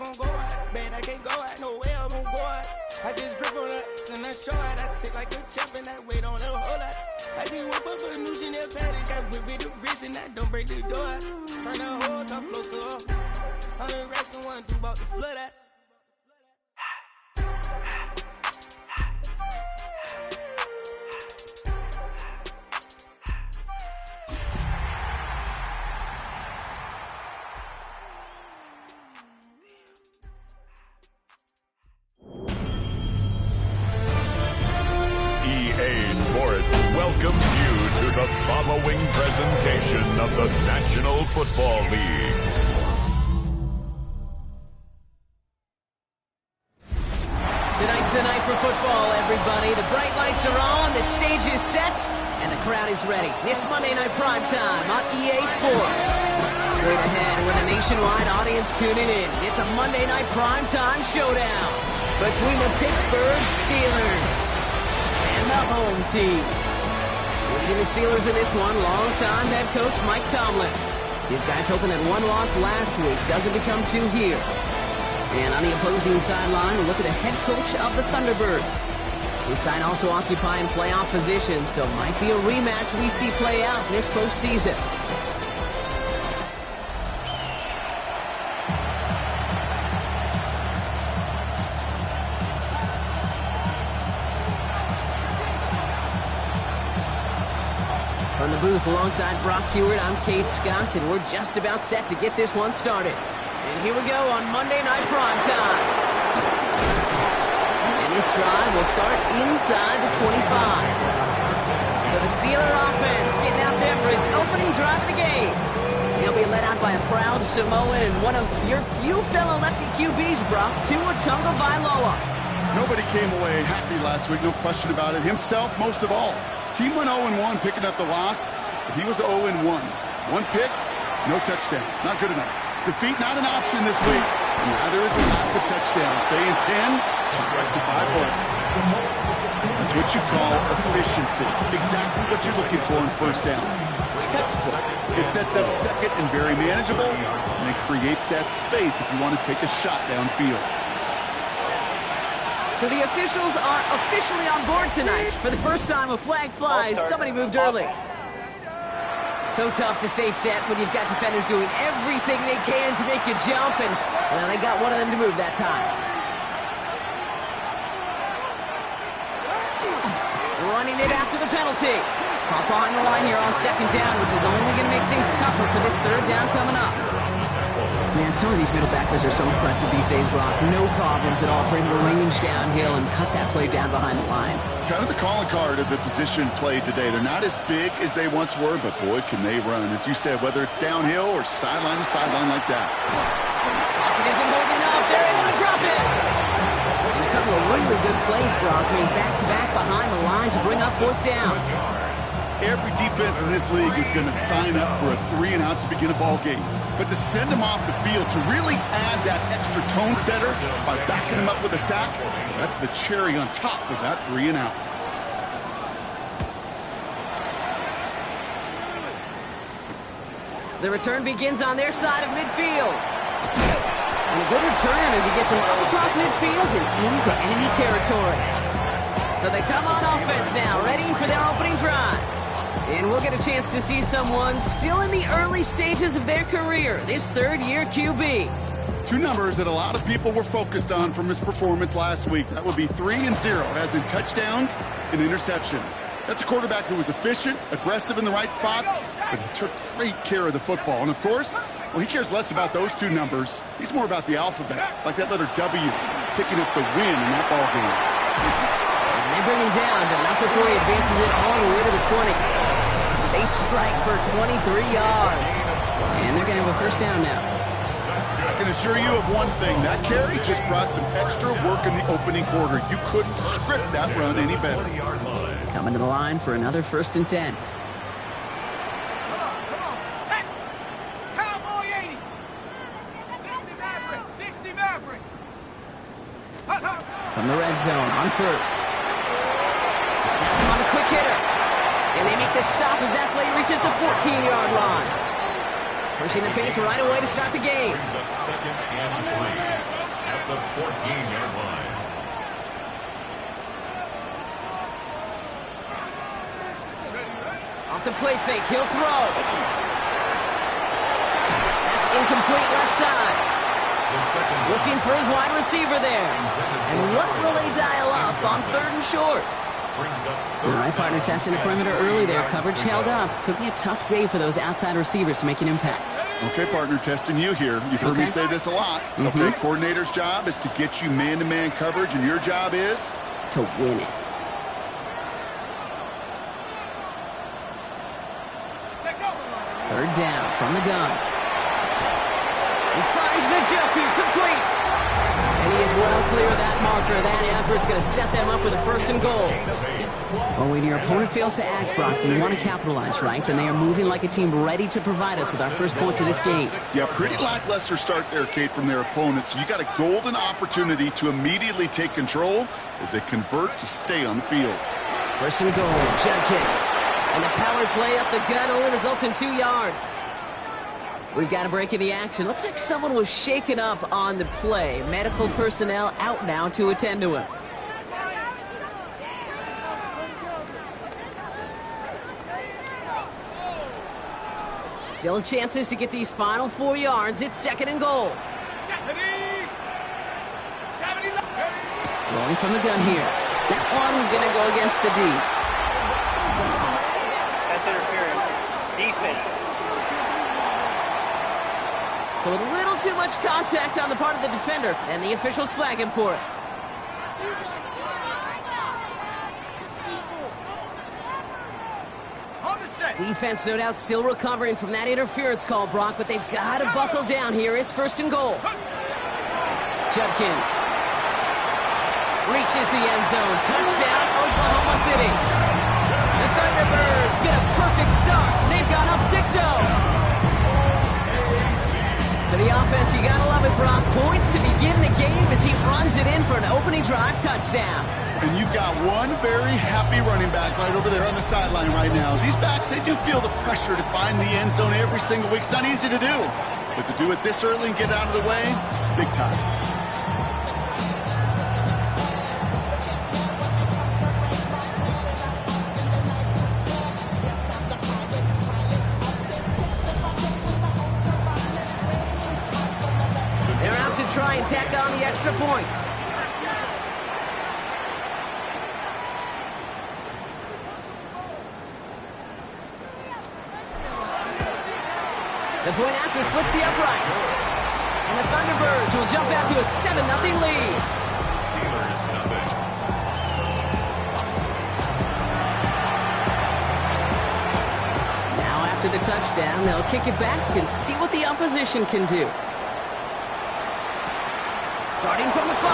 gon' go out. Man, I can't go out, no way I'm gon' go out. I just grip on her, and I show out. I sit like a champ, and I wait on her whole lot. I just whip up a new Chanel paddock. I whip with the wrist, and I don't break the door out. Turn the whole top floor so off. 100 racks and 1, 2 about the flood out. Welcomes you to the following presentation of the National Football League. Tonight's the night for football, everybody. The bright lights are on, the stage is set, and the crowd is ready. It's Monday Night Prime Time on EA Sports. Straight ahead with a nationwide audience tuning in. It's a Monday Night Prime Time showdown between the Pittsburgh Steelers and the home team. Leading the Steelers in this one, longtime head coach Mike Tomlin. These guys hoping that one loss last week doesn't become two here. And on the opposing sideline, we'll look at the head coach of the ThunderBirds. His side also occupying playoff position, so might be a rematch we see play out this postseason. From the booth alongside Brock Hewitt, I'm Kate Scott, and we're just about set to get this one started. And here we go on Monday Night Prime Time. And this drive will start inside the 25. So the Steeler offense getting out there for his opening drive of the game. He'll be led out by a proud Samoan and one of your few fellow lefty QBs, Brock, Tua Tagovailoa. Nobody came away happy last week, no question about it. Himself, most of all. His team went 0-1, picking up the loss, but he was 0-1. One pick, no touchdowns. Not good enough. Defeat not an option this week. And neither is a lack of touchdowns. They intend right to 5 points. That's what you call efficiency. Exactly what you're looking for in first down. Textbook. It sets up second and very manageable, and it creates that space if you want to take a shot downfield. So the officials are officially on board tonight. For the first time, a flag flies. Somebody moved early. So tough to stay set when you've got defenders doing everything they can to make you jump, and, well, they got one of them to move that time. Running it after the penalty. Caught behind the line here on second down, which is only going to make things tougher for this third down coming up. Man, some of these middle backers are so impressive these days, Brock. No problems at all for him to range downhill and cut that play down behind the line. Kind of the calling card of the position played today. They're not as big as they once were, but boy, can they run. As you said, whether it's downhill or sideline to sideline like that. Pocket isn't holding up. They're able to drop it. And a couple of really good plays, Brock, made back-to-back behind the line to bring up fourth down. Every defense in this league is going to sign up for a 3-and-out to begin a ball game. But to send them off the field, to really add that extra tone setter by backing them up with a sack, that's the cherry on top of that 3-and-out. The return begins on their side of midfield. And a good return as he gets him up across midfield and into enemy territory. So they come on offense now, ready for their opening drive. And we'll get a chance to see someone still in the early stages of their career, this third-year QB. Two numbers that a lot of people were focused on from his performance last week. That would be 3 and 0, as in touchdowns and interceptions. That's a quarterback who was efficient, aggressive in the right spots, but he took great care of the football. And, of course, well, he cares less about those two numbers. He's more about the alphabet, like that letter W, picking up the win in that ball game. And they bring him down, but not before he advances it all the way to the 20. They strike for 23 yards. And they're going to have a first down now. I can assure you of one thing. That carry just brought some extra work in the opening quarter. You couldn't script that run any better. Coming to the line for another 1st and 10. Set. Cowboy 80. 60 Maverick. 60 Maverick. From the red zone on first. That's him on a quick hitter. And they make the stop as that play reaches the 14-yard line. Pushing the pace right away to start the game. Brings up 2nd and 3. 14-yard line. Off the play fake, he'll throw. That's incomplete left side. Looking for his wide receiver there. And what will they dial up on 3rd and short? All right, partner, testing the perimeter early there. Coverage held up. Could be a tough day for those outside receivers to make an impact. Okay, partner, testing you here. You've heard me say this a lot. Okay, coordinator's job is to get you man-to-man coverage, and your job is? To win it. Third down from the gun. He finds Njoku, complete. And he is well clear of that marker. That effort's going to set them up with a 1st and goal. Well, when your opponent fails to act, Brock, we want to capitalize, right? And they are moving like a team ready to provide us with our first point to this game. Yeah, pretty lackluster start there, Kate, from their opponents. You got a golden opportunity to immediately take control as they convert to stay on the field. 1st and goal, Judkins. And the power play up the gut only results in 2 yards. We've got a break in the action. Looks like someone was shaken up on the play. Medical personnel out now to attend to him. Still chances to get these final 4 yards. It's 2nd and goal. Rolling from the gun here. That one going to go against the D. Pass interference. Defense. So a little too much contact on the part of the defender, and the officials flag him for it. Defense, no doubt, still recovering from that interference call, Brock, but they've got to buckle down here. It's 1st and goal. Judkins reaches the end zone. Touchdown, Oklahoma City. The ThunderBirds get a perfect start. They've gone up 6-0. For the offense, you gotta love it, Brock. Points to begin the game as he runs it in for an opening drive touchdown. And you've got one very happy running back right over there on the sideline right now. These backs, they do feel the pressure to find the end zone every single week. It's not easy to do. But to do it this early and get out of the way, big time. Try and tack on the extra point. The point after splits the uprights. And the ThunderBirds will jump out to a 7-0 lead. Steelers nothing. Now after the touchdown, they'll kick it back and see what the opposition can do. Starting from the 5.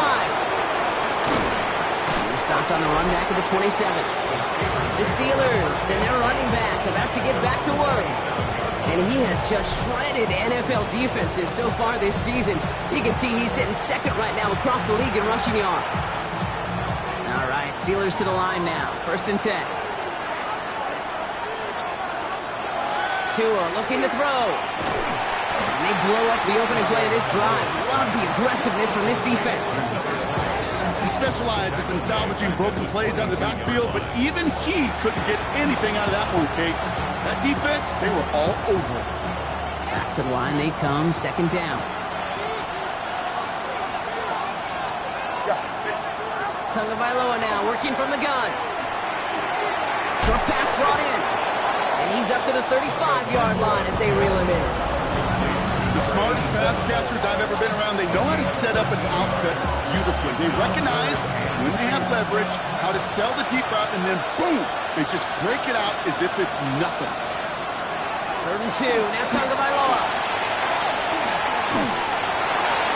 He's stopped on the run back at the 27. The Steelers and their running back about to get back to work. And he has just shredded NFL defenses so far this season. You can see he's sitting 2nd right now across the league in rushing yards. All right, Steelers to the line now. 1st and 10. Tua looking to throw. And they blow up the opening play of this drive. Love the aggressiveness from this defense. He specializes in salvaging broken plays out of the backfield, but even he couldn't get anything out of that one, Kate. That defense, they were all over it. Back to the line they come, 2nd down. Tagovailoa now working from the gun. Short pass brought in. And he's up to the 35-yard line as they reel him in. The smartest pass catchers I've ever been around, they know how to set up an outcut beautifully. They recognize when they have leverage, how to sell the deep route, and then boom, they just break it out as if it's nothing. 3rd and 2, now Tagovailoa.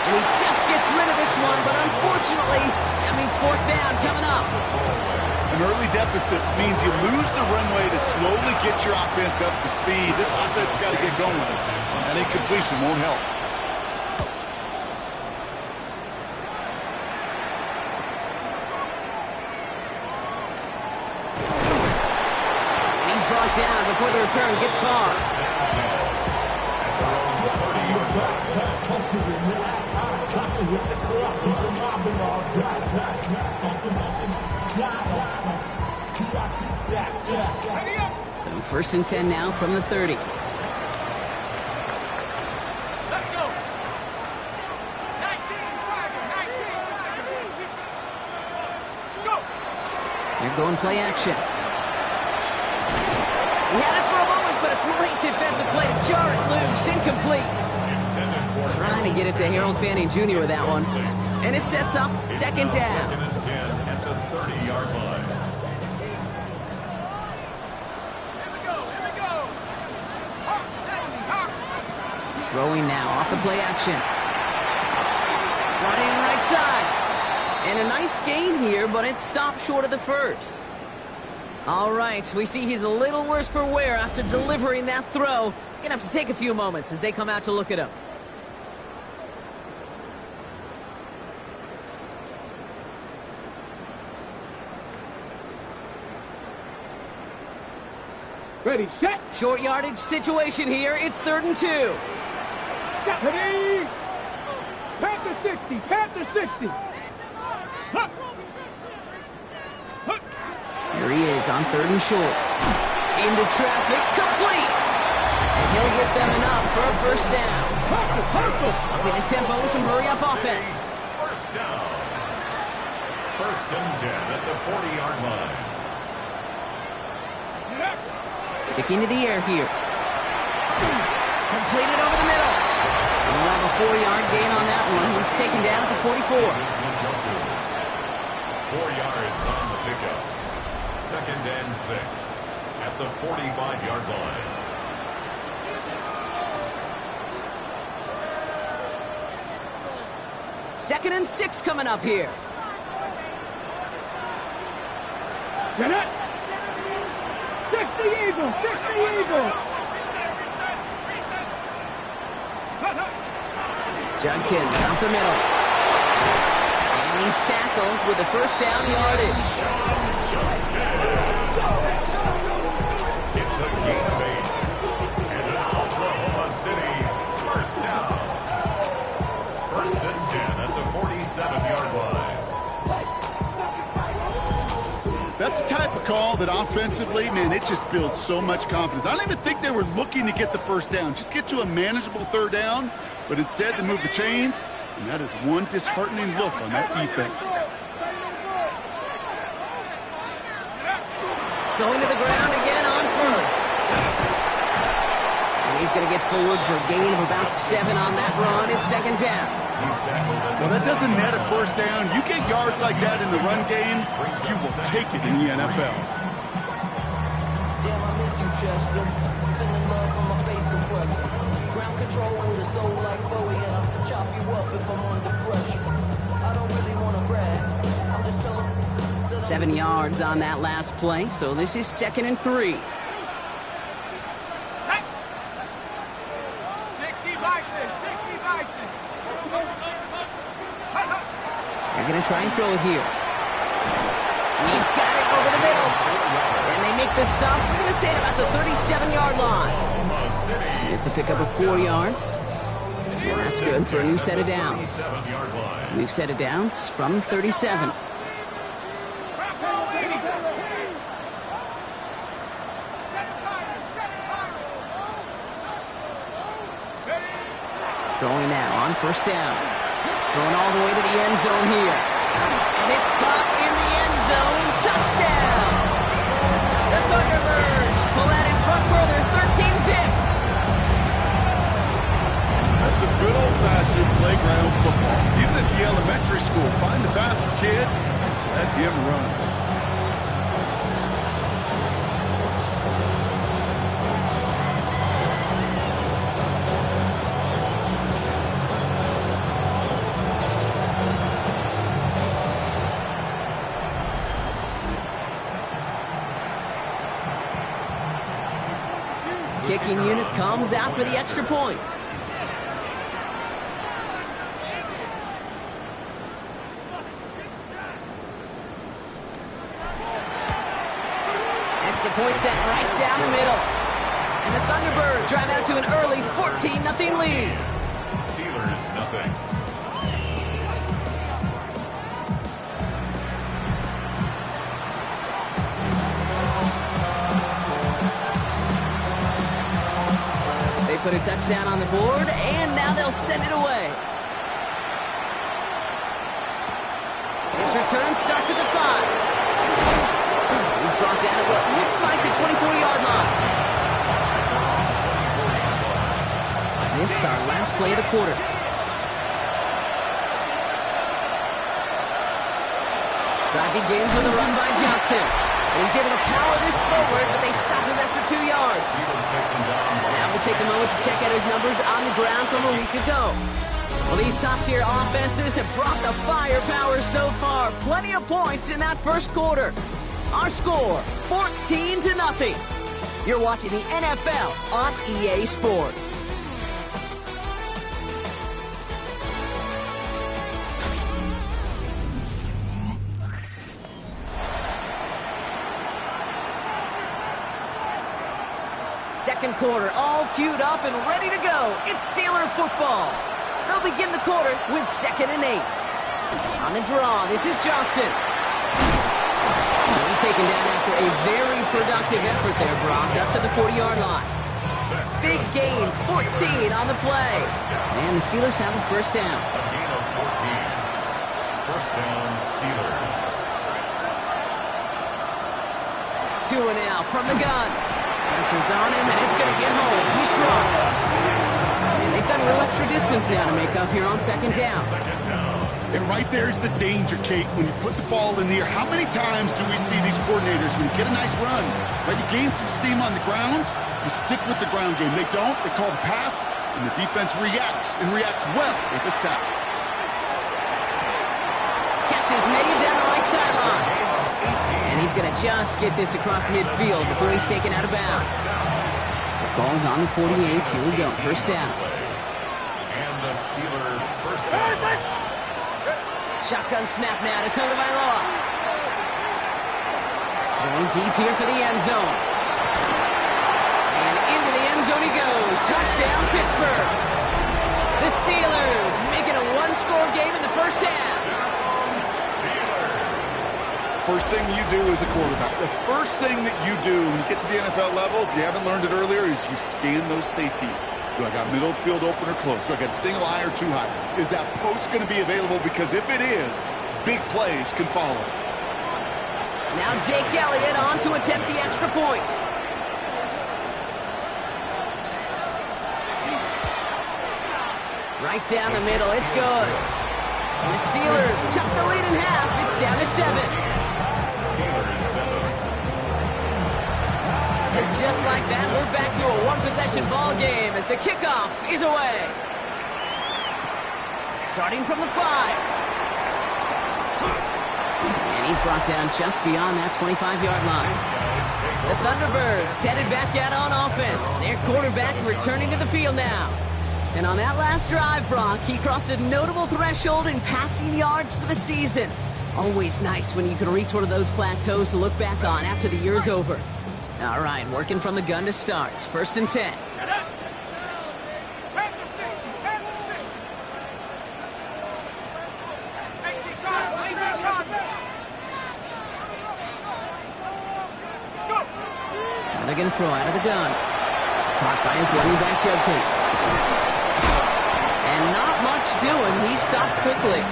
And he just gets rid of this one, but unfortunately, that means 4th down coming up. An early deficit means you lose the runway to slowly get your offense up to speed. This offense got to get going. That incompletion won't help. And he's brought down before the return gets far. So 1st and 10 now from the 30. Let's go. 19, Tiger. 19, Tiger. Go. They're going play action. He had it for a moment, but a great defensive play to jar it loose. Incomplete. Trying to get it to Harold Fanning Jr. with that one. And it sets up 2nd down. 2nd and 10 at the 30-yard line. Here we go. Hawk, 70, Hawk. Throwing now off the play action. Running right side. And a nice gain here, but it stopped short of the first. All right, we see he's a little worse for wear after delivering that throw. Gonna have to take a few moments as they come out to look at him. Ready, set. Short yardage situation here. It's 3rd and 2. Ready. Panther 60. Panther 60. Huh. Here he is on 3rd and short. Into traffic, complete. And he'll get them enough for a 1st down. Upping the tempo with some hurry-up offense. 1st down. 1st and 10 at the 40-yard line. Sticking to the air here. Completed over the middle. And we'll have a 4-yard gain on that one. He's taken down at the 44. 4 yards on the pickup. 2nd and 6 at the 45-yard line. Second and 6 coming up here. Get it. 60 Eagles. 60 Eagles. Judkins up the middle. And he's tackled with the 1st down yardage. It's a gain of 8. And now Oklahoma City, 1st down. 1st and 10 at the 47-yard line. That's the type of call that offensively, man, it just builds so much confidence. I don't even think they were looking to get the 1st down. Just get to a manageable 3rd down, but instead they move the chains, and that is one disheartening look on that defense. Going to the ground again on 1st. And he's going to get forward for a gain of about 7 on that run. It's 2nd down. Well, that doesn't net a 1st down. You get yards like that in the run game, you will take it in the NFL. Damn, I miss you, Chester. Sending love from my face compressor. Ground control with a soul like Bowie, and I'll chop you up if I'm under pressure. I don't really want to brag. I'm just telling 7 yards on that last play, so this is 2nd and 3. 60 Bison. 60 Bison. They're going to try and throw it here. He's got it over the middle. And they make the stop. We're going to say it about the 37-yard line. It's a pickup of 4 yards. And that's good for a new set of downs. New set of downs from 37. Throwing now on 1st down. Going all the way to the end zone here. And it's caught in the end zone. Touchdown! The Thunderbirds pull that in front further. 13-zip. That's some good old-fashioned playground football. Even at the elementary school, find the fastest kid, let him run. Kicking unit comes out for the extra point. Extra point set right down the middle. And the Thunderbirds drive out to an early 14-0 lead. Steelers, nothing. put a touchdown on the board, and now they'll send it away. This return starts at the 5. He's brought down at what looks like the 24-yard line. This is our last play of the quarter. Drive begins with a run by Johnson. And he's able to power this forward, but they stop him after 2 yards. Now we'll take a moment to check out his numbers on the ground from a week ago. Well, these top-tier offenses have brought the firepower so far. Plenty of points in that first quarter. Our score, 14-0. You're watching the NFL on EA Sports. Second quarter, all queued up and ready to go. It's Steeler football. They'll begin the quarter with 2nd and 8. On the draw, this is Johnson. He's taken down after a very productive effort there, Brock, up to the 40-yard line. Big gain, 14 on the play. And the Steelers have a first down. A gain of 14. First down, Steelers. Tua now from the gun. Pressure's on him, and it's going to get home. He's dropped. And they've got a little extra distance now to make up here on 2nd down. And right there's the danger, Kate, when you put the ball in the air. How many times do we see these coordinators, when you get a nice run, right, you gain some steam on the ground, you stick with the ground game. They don't, they call the pass, and the defense reacts, and reacts well with a sack. Catch is made down the right sideline. And he's going to just get this across midfield before he's taken out of bounds. The ball's on the 48. Here we go. First down. And the Steeler first down. Shotgun snap now to Tagovailoa. Going deep here for the end zone. And into the end zone he goes. Touchdown, Pittsburgh. The Steelers making a one-score game in the first half. First thing you do as a quarterback, the first thing that you do when you get to the NFL level, if you haven't learned it earlier, is you scan those safeties. Do I got middle field open or close? Do I got single high or too high? Is that post going to be available? Because if it is, big plays can follow. Now Jake Elliott on to attempt the extra point. Right down the middle, it's good. And the Steelers chop the lead in half. It's down to 7. And just like that, we're back to a one-possession ball game as the kickoff is away. Starting from the 5. And he's brought down just beyond that 25-yard line. The ThunderBirds headed back out on offense. Their quarterback returning to the field now. And on that last drive, Brock, he crossed a notable threshold in passing yards for the season. Always nice when you can reach one of those plateaus to look back on after the year's over. All right, working from the gun to start. 1st and 10. Now they're going to throw out of the gun. Caught by his running back, Judkins. And not much doing. He stopped quickly.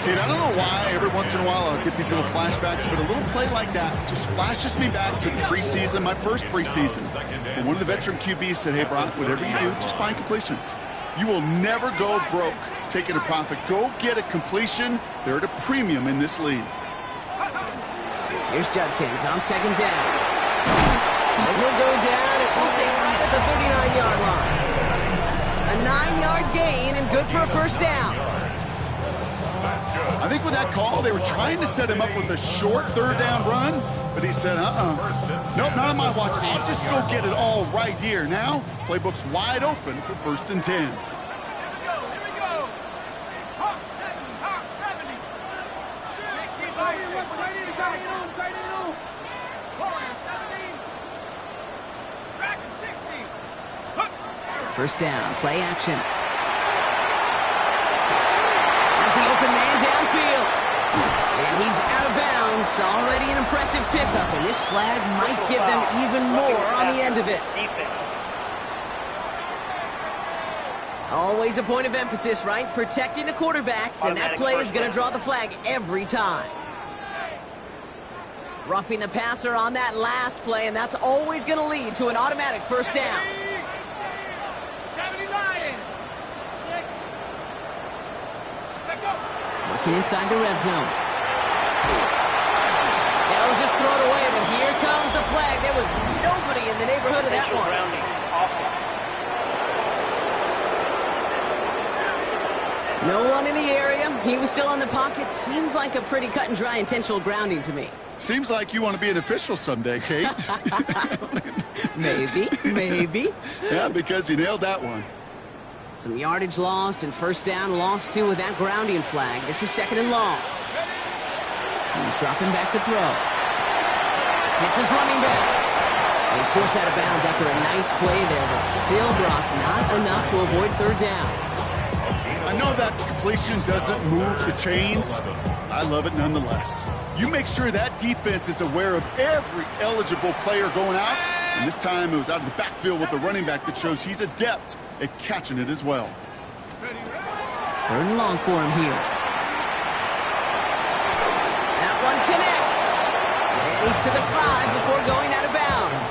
Kate, I don't know why every once in a while I'll get these little flashbacks, but a little play like that just flashes me back to the preseason, my first preseason. And one of the veteran QBs said, hey, Brock, whatever you do, just find completions. You will never go broke taking a profit. Go get a completion. They're at a premium in this league. Here's Judkins on 2nd down. And he'll go down, and we'll say right at the 39-yard line. A 9-yard gain and good for a first down. I think with that call, they were trying to set him up with a short 3rd down run, but he said, nope, not on my watch. I'll just go get it all right here. Now, playbook's wide open for 1st and 10. Here we go. Hawk 70. 60 by 6. Right in, Corner 17. Dragon 60. First down, play action. The open man downfield. And he's out of bounds. Already an impressive pickup, and this flag might give them even more on the end of it. Always a point of emphasis, right? Protecting the quarterbacks, and that play is going to draw the flag every time. Roughing the passer on that last play, and that's always going to lead to an automatic first down. 70 Lions. 6. Check up. Working inside the red zone. They'll just throw it away, but here comes the flag. There was nobody in the neighborhood of that one. No one in the area. He was still in the pocket. Seems like a pretty cut and dry intentional grounding to me. Seems like you want to be an official someday, Kate. Maybe. Yeah, because he nailed that one. Some yardage lost and first down lost too with that grounding flag. This is second and long. He's dropping back to throw. Hits his running back. He's forced out of bounds after a nice play there, but still, Brock, not enough to avoid third down. I know that completion doesn't move the chains. I love it nonetheless. You make sure that defense is aware of every eligible player going out. And this time it was out of the backfield with the running back that shows he's adept at catching it as well. Third and long for him here. That one connects. And he's to the 5 before going out of bounds.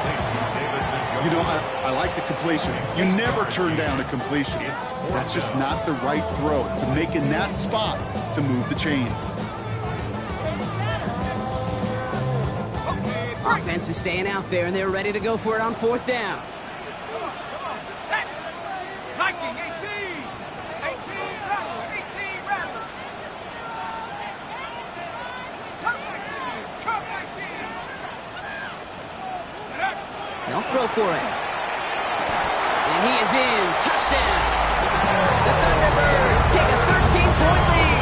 You know, I like the completion. You never turn down a completion. That's just not the right throw to make in that spot to move the chains. Offense is staying out there, and they're ready to go for it on fourth down. Come on. Set. Viking 18. 18 rattle. 18 rattle. Come 19. Come 19. They'll throw for it. And he is in. Touchdown. The Thunderbirds take a 13-point lead.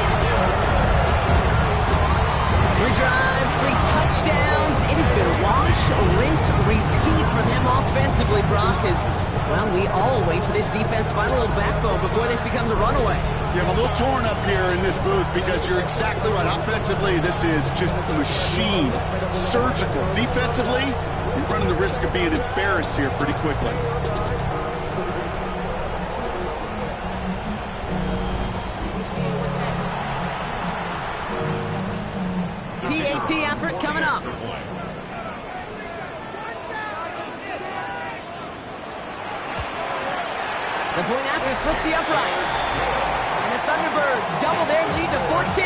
3 drives, 3 touchdowns. It has been wash, rinse, repeat for them offensively, Brock, as, well, we all wait for this defense to find a little backbone before this becomes a runaway. Yeah, I'm a little torn up here in this booth because you're exactly right. Offensively, this is just a machine. Surgical. Defensively, you're running the risk of being embarrassed here pretty quickly. PAT effort coming up. The point after splits the uprights. And the Thunderbirds double their lead to 14.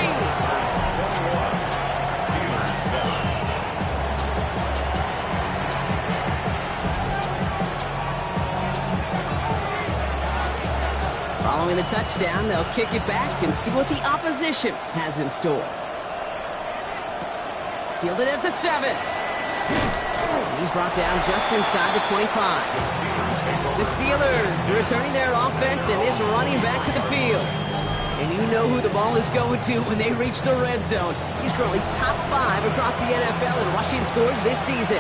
Following the touchdown, they'll kick it back and see what the opposition has in store. Fielded at the 7. He's brought down just inside the 25. The Steelers returning their offense and this running back to the field. And you know who the ball is going to when they reach the red zone. He's currently top 5 across the NFL in rushing scores this season.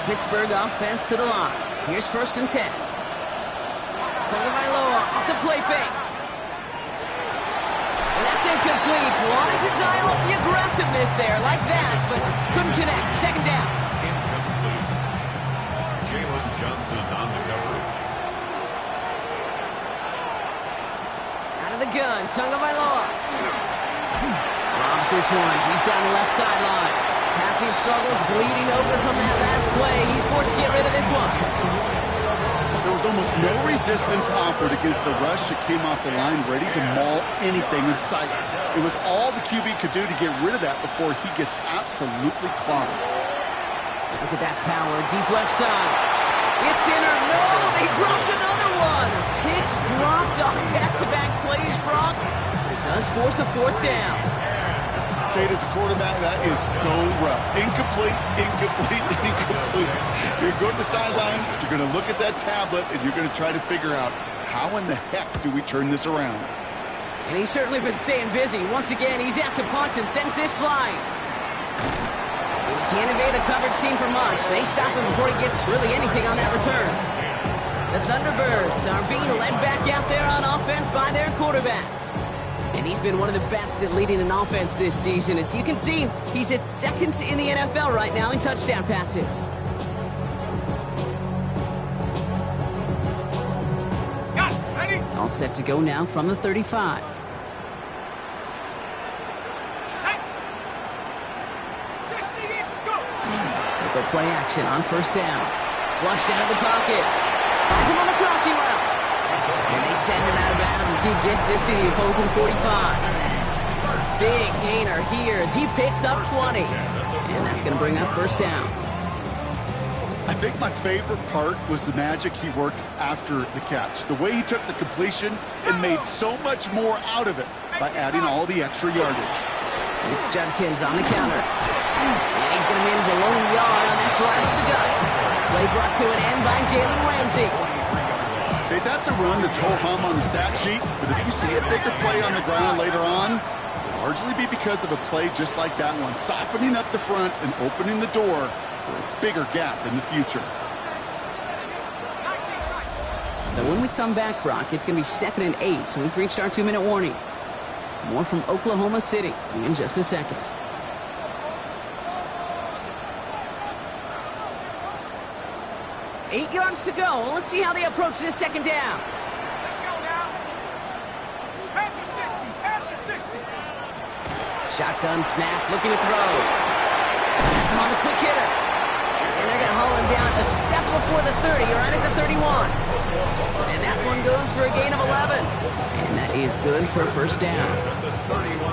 Pittsburgh offense to the line. Here's first and 10. Tagovailoa off the play fake. And that's incomplete. Wanted to dial up the aggressiveness there like that, but couldn't connect. Second down. On the cover. Out of the gun, Tagovailoa. Robs this one deep down the left sideline. Passing struggles, bleeding over from that last play. He's forced to get rid of this one. There was almost no resistance offered against the rush that came off the line ready to maul anything in sight. It was all the QB could do to get rid of that before he gets absolutely clobbered. Look at that power, deep left side. It's in or no, they dropped another one. Picks dropped on back-to-back plays, Brock. It does force a fourth down. Kate, as a quarterback, that is so rough. Incomplete. You're going to the sidelines, you're going to look at that tablet, and you're going to try to figure out how in the heck do we turn this around. And he's certainly been staying busy. Once again, he's out to punt and sends this flying. Can't evade the coverage team for much. They stop him before he gets really anything on that return. The Thunderbirds are being led back out there on offense by their quarterback. And he's been one of the best at leading an offense this season. As you can see, he's at second in the NFL right now in touchdown passes. Got ready. set to go now from the 35. They go play action on first down. Flushed out of the pocket. Finds him on the crossing route. And they send him out of bounds as he gets this to the opposing 45. Big gainer here as he picks up 20. And that's going to bring up first down. I think my favorite part was the magic he worked after the catch. The way he took the completion and made so much more out of it by adding all the extra yardage. It's Judkins on the counter. And he's going to manage a lone yard on that drive of the gut. Play brought to an end by Jalen Ramsey. Okay, that's a run that's ho-hum on the stat sheet, but if you see a bigger play on the ground later on, it'll largely be because of a play just like that one, softening up the front and opening the door for a bigger gap in the future. So when we come back, Brock, it's going to be 2nd and 8, so we've reached our 2-minute warning. More from Oklahoma City in just a second. Eight yards to go. Let's see how they approach this second down. Let's go now. Pass the 60. Shotgun snap, looking to throw. That's him on the quick hitter. And they're going to haul him down a step before the 30, right at the 31. And that one goes for a gain of 11. And that is good for a first down.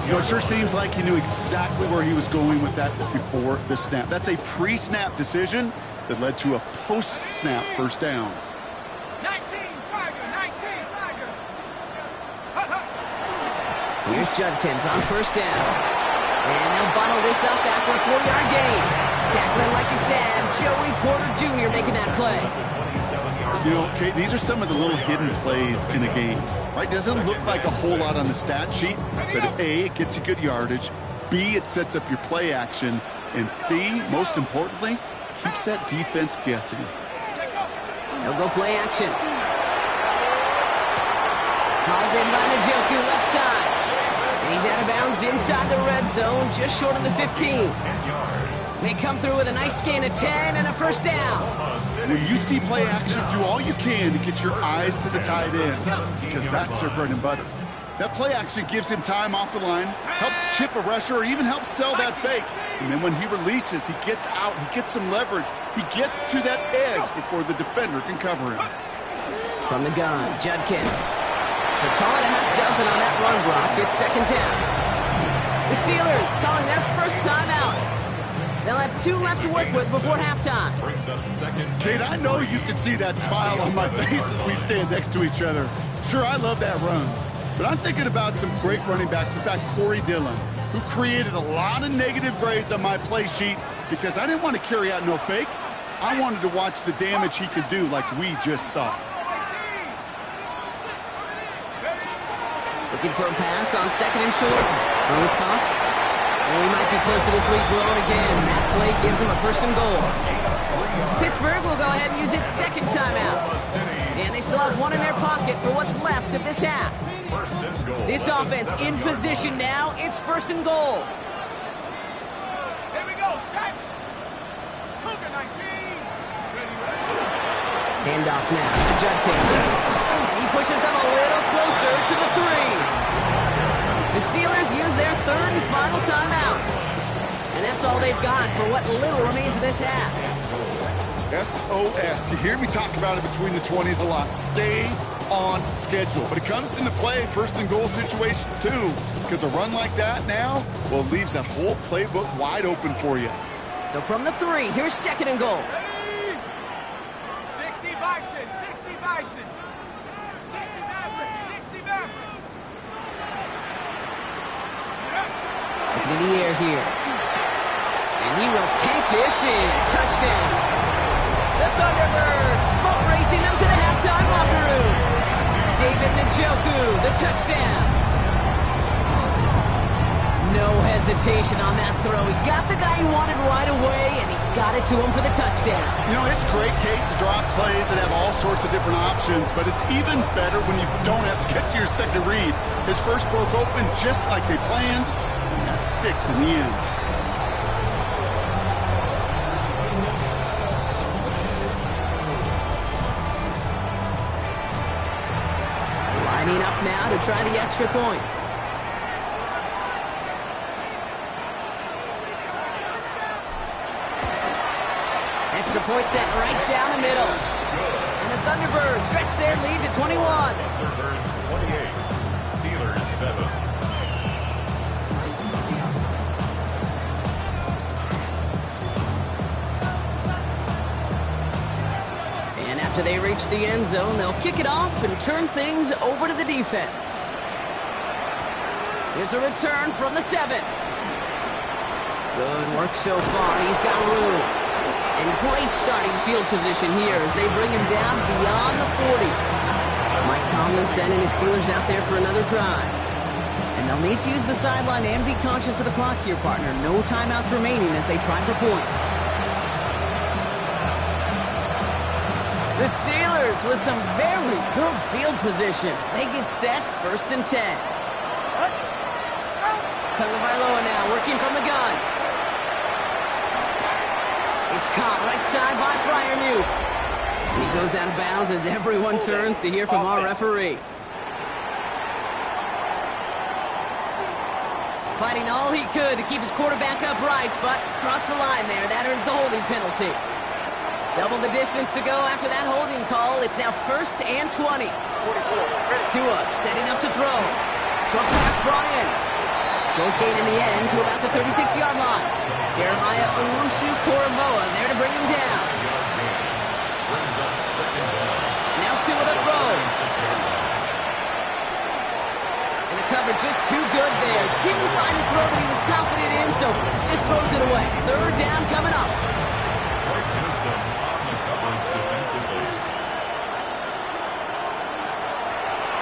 You know, it sure seems like he knew exactly where he was going with that before the snap. That's a pre-snap decision that led to a post-snap first down. 19, Tiger. Here's Judkins on first down. And they'll bottle this up after a 4-yard gain. Tackling like his dad, Joey Porter Jr. making that play. You know, Kate, these are some of the little hidden plays in a game, right? Doesn't look like a whole lot on the stat sheet, but A, it gets you good yardage, B, it sets up your play action, and C, most importantly, keeps that defense guessing. They'll go play action. Hauled in by Njoku, left side. And he's out of bounds inside the red zone, just short of the 15. They come through with a nice gain of 10 and a first down. When you see play action, do all you can to get your eyes to the tight end, because that's their bread and butter. That play action gives him time off the line, helps chip a rusher, or even helps sell that fake. And then when he releases, he gets out, he gets some leverage. He gets to that edge before the defender can cover him. From the gun, Judkins. So call it a half dozen on that run block. It's second down. The Steelers calling their first timeout. They'll have 2 left to work with before halftime. Kate, I know you can see that smile on my face as we stand next to each other. Sure, I love that run. But I'm thinking about some great running backs. In fact, Corey Dillon, who created a lot of negative grades on my play sheet because I didn't want to carry out no fake. I wanted to watch the damage he could do like we just saw. Looking for a pass on 2nd and short. Throw is caught. And we might be close to this lead growing again. That play gives him a 1st and goal. Pittsburgh will go ahead and use its second timeout. And they still have 1 in their pocket for what's left of this half. This offense in position now. It's 1st and goal. Here we go, set. Cougar 19. Handoff now to Judkins. And he pushes them a little closer to the 3. The Steelers use their 3rd and final timeout. And that's all they've got for what little remains of this half. SOS. You hear me talk about it between the 20s a lot. Stay on schedule. But it comes into play 1st and goal situations too. Because a run like that now, well, it leaves that whole playbook wide open for you. So from the 3, here's 2nd and goal. 60 Bison. 60 Maverick. Looking in the air here. And he will take this in. Touchdown. The Thunderbirds boat racing them to the halftime locker room. David Njoku, the touchdown. No hesitation on that throw. He got the guy he wanted right away, and he got it to him for the touchdown. You know, it's great, Kate, to drop plays and have all sorts of different options, but it's even better when you don't have to get to your second read. His first broke open just like they planned, and that's 6 in the end. now to try the extra points. Extra point set right down the middle. And the Thunderbirds stretch their lead to 21. ThunderBirds 28, Steelers 7. And after they reach the end zone, they'll kick it off and turn things over to the defense. Here's a return from the 7. Good work so far. He's got room. And great starting field position here as they bring him down beyond the 40. Mike Tomlin sending his Steelers out there for another drive. And they'll need to use the sideline and be conscious of the clock here, partner. No timeouts remaining as they try for points. The Steelers with some very good field position as they get set, 1st and 10. Tagovailoa now working from the gun. It's caught right side by Fryermuth. He goes out of bounds as everyone turns to hear from our referee. Fighting all he could to keep his quarterback upright, but crossed the line there. That earns the holding penalty. Double the distance to go after that holding call. It's now 1st and 20. Tua setting up to throw. Short pass brought in. Short gain in the end to about the 36-yard line. Jeremiah Owusu-Koramoah there to bring him down. Now Tua to throw. And the coverage just too good there. Didn't find the throw that he was confident in, so just throws it away. 3rd down coming up.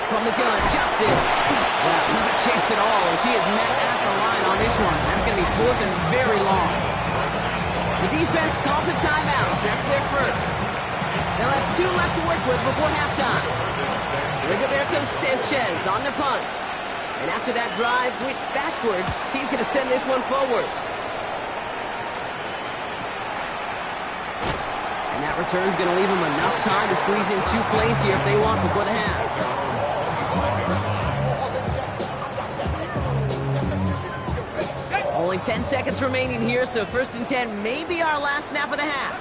From the gun, Johnson. Well, not a chance at all as he is met at the line on this one. That's going to be 4th and very long. The defense calls a timeout, so that's their first. They'll have 2 left to work with before halftime. Rigoberto Sanchez on the punt. And after that drive went backwards, he's going to send this one forward. And that return's going to leave them enough time to squeeze in 2 plays here if they want before the half. Only 10 seconds remaining here, so 1st and 10 may be our last snap of the half.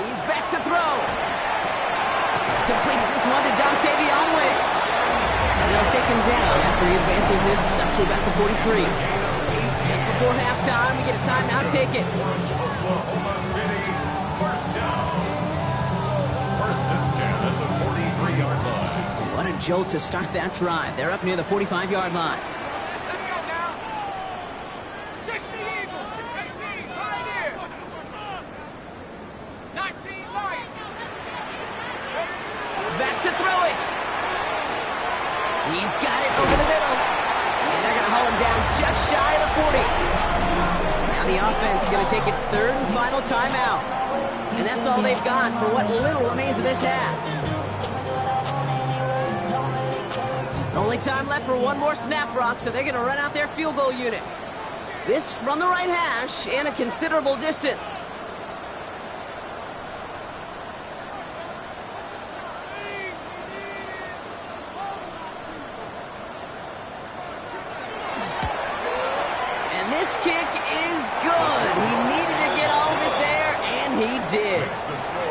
He's back to throw. Completes this one to Dontavion Wicks. And they'll take him down after he advances this up to about the 43. Just before halftime, we get a timeout taken. Oklahoma City, 1st down. 1st and 10 at the 43-yard line. What a jolt to start that drive. They're up near the 45-yard line. Back to throw it. He's got it over the middle. And they're going to haul him down just shy of the 40. Now the offense is going to take its 3rd and final timeout. And that's all they've got for what little remains of this half. Only time left for one more snap, Brock, so they're going to run out their field goal unit. This from the right hash and a considerable distance. This kick is good. He needed to get all of it there, and he did.